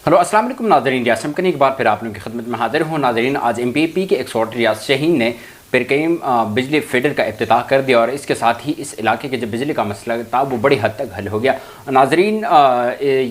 Hello अस्सलाम वालेकुम नाज़रीन, रियाज चमकनी एक बार फिर आप लोगों की खिदमत में हाजिर हूँ। नाज़रीन, आज MPP के एक्सपर्ट रियाज शाहीन ने पिरकईम बिजली फीडर का इफ्तिताह कर दिया और इसके साथ ही इस इलाके के जो बिजली का मसला था वो बड़ी हद तक हल हो गया। नाज़रीन,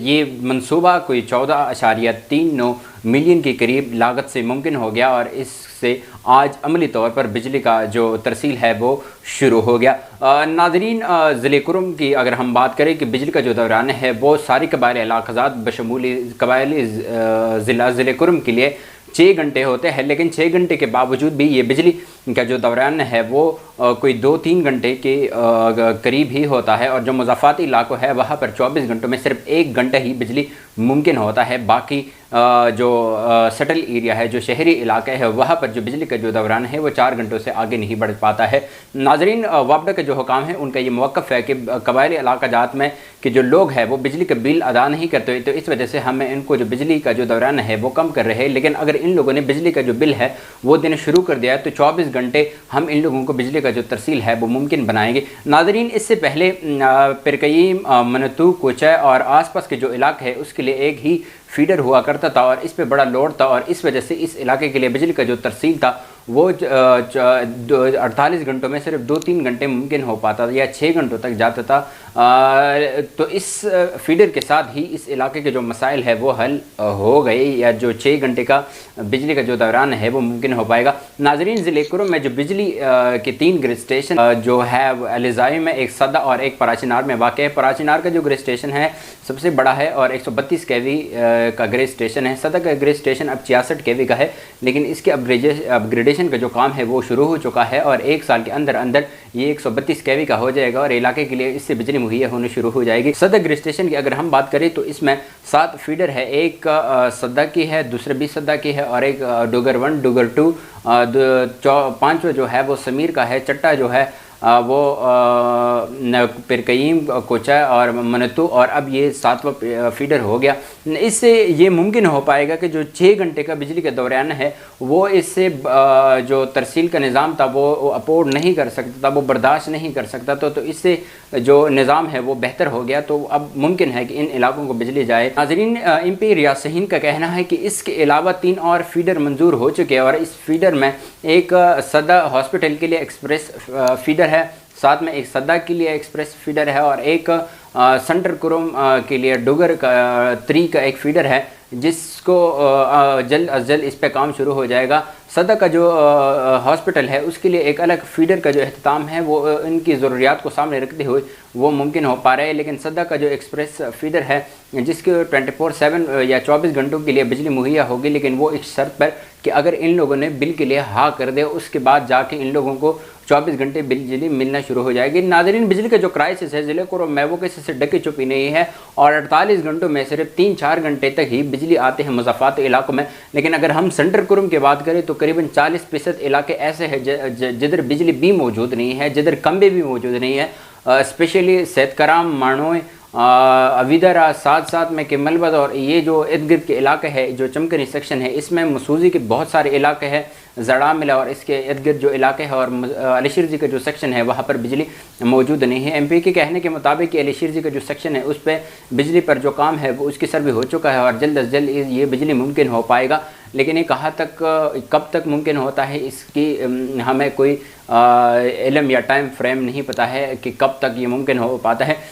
ये मनसूबा कोई 14.39 मिलियन के करीब लागत से मुमकिन हो गया और इससे आज अमली तौर पर बिजली का जो तरसील है वो शुरू हो गया। नाज़रीन, ज़िले कुरम की अगर हम बात करें कि बिजली का जो दौरान है वो सारी कबाइली इलाक़ात बशमूल कबाइली ज़िले कुरम के लिए 6 घंटे होते हैं, लेकिन 6 घंटे के बावजूद भी ये बिजली का जो दौरान है वो कोई 2-3 घंटे के करीब ही होता है और जो मुज़ाफ़ाती इलाकों है वहाँ पर 24 घंटों में सिर्फ 1 घंटा ही बिजली मुमकिन होता है। बाकी जो सटल एरिया है, जो शहरी इलाका है, वहाँ पर जो बिजली का जो दौरान है वो 4 घंटों से आगे नहीं बढ़ पाता है। नाज़रीन, वापडा के जो हुकाम है उनका ये मौक़िफ़ है कि कबाइली इलाक़ात में कि जो लोग हैं वो बिजली का बिल अदा नहीं करते, तो इस वजह से हमें इनको जो बिजली का जो दौरान है वो कम कर रहे हैं। लेकिन अगर इन लोगों ने बिजली का जो बिल है वो देना शुरू कर दिया है तो 24 घंटे हम इन लोगों को बिजली का जो तरसील है वो मुमकिन बनाएंगे। नाज़रीन, इससे पहले पिरकईम, मनतू, कोचा और आसपास के जो इलाके है उसके लिए एक ही फीडर हुआ करता था और इस पे बड़ा लोड था और इस वजह से इस इलाके के लिए बिजली का जो तरसील था वो 48 घंटों में सिर्फ 2-3 घंटे मुमकिन हो पाता था या 6 घंटों तक जाता था। तो इस फीडर के साथ ही इस इलाके के जो मसाइल है वो हल हो गए या जो 6 घंटे का बिजली का जो दौरान है वो मुमकिन हो पाएगा। नाज़रीन, ज़िले कुरम में जो बिजली के 3 ग्रिड स्टेशन जो है अलिज़ाई में, एक सदा और एक पराचीनार में वाक़ है। पराचीनार का जो ग्रिड स्टेशन है सबसे बड़ा है और 132 kV का ग्रिड स्टेशन है। सदा का ग्रिड स्टेशन अब 66 kV का है, लेकिन इसके अपग्रेडेशन का जो काम है वो शुरू हो चुका है और 1 साल के अंदर अंदर ये 132 kV का हो जाएगा और इलाके के लिए इससे बिजली मुहैया होने शुरू हो जाएगी। सदा ग्रिड स्टेशन की अगर हम बात करें तो इसमें 7 फीडर है, एक सदा की है, दूसरा भी सदा की है और एक डुगर 1, डुगर 2, 5वां जो है वो समीर का है, चट्टा जो है वो पिरकईम, कोचा और मनतू और अब ये 7वां फीडर हो गया। इससे ये मुमकिन हो पाएगा कि जो 6 घंटे का बिजली का दौरान है वो इससे जो तरसील का निज़ाम था वो अफोर्ड नहीं कर सकता था, वो बर्दाश्त नहीं कर सकता तो इससे जो निज़ाम है वो बेहतर हो गया। तो अब मुमकिन है कि इन इलाकों को बिजली जाए। नाज़रीन, MP रियाज शाहीन का कहना है कि इसके अलावा 3 और फीडर मंजूर हो चुके हैं और इस फीडर में एक सदा हॉस्पिटल के लिए एक्सप्रेस फीडर है, साथ में एक सदा के लिए एक्सप्रेस फीडर है और एक सेंटर कुरम के लिए डुगर का 3 का एक फीडर है जिसको जल्द अज जल्द इस पे काम शुरू हो जाएगा। सदा का जो हॉस्पिटल है उसके लिए एक अलग फीडर का जो अहतमाम है वो इनकी ज़रूरियात को सामने रखते हुए वो मुमकिन हो पा रहा है। लेकिन सदा का जो एक्सप्रेस फीडर है जिसके 24/7 या 24 घंटों के लिए बिजली मुहैया होगी, लेकिन वो इस शर्त पर कि अगर इन लोगों ने बिल के लिए हाँ कर दे उसके बाद जाके इन लोगों को 24 घंटे बिजली मिलना शुरू हो जाएगी। नाज़रीन, बिजली का जो क्राइसिस है ज़िले कुरम में वो किसी से ढकी छुपी नहीं है और 48 घंटों में सिर्फ 3-4 घंटे तक ही बिजली आते हैं मुज़ाफ़ाती इलाकों में। लेकिन अगर हम सेंटर कुरम की बात करें तो करीबन 40% इलाके ऐसे हैं जिधर बिजली भी मौजूद नहीं है, जिधर खंबे भी मौजूद नहीं है। स्पेशली सैदकराम, मानोए, अविदरा, साथ में के मलबद और ये जो इर्द गिर्द के इलाके है, जो चमकनी सेक्शन है, इसमें मसूजी के बहुत सारे इलाके हैं, जड़ा मिला और इसके इर्द गिर्द जो इलाके हैं और अलीशीर जी का जो सेक्शन है वहाँ पर बिजली मौजूद नहीं है। MP के कहने के मुताबिक अलीशीर जी का जो सेक्शन है उस पर बिजली पर जो काम है वो उसकी सर्वे हो चुका है और जल्द अज जल्द ये बिजली मुमकिन हो पाएगा। लेकिन ये कब तक मुमकिन होता है इसकी हमें कोई इल्म या टाइम फ्रेम नहीं पता है कि कब तक ये मुमकिन हो पाता है।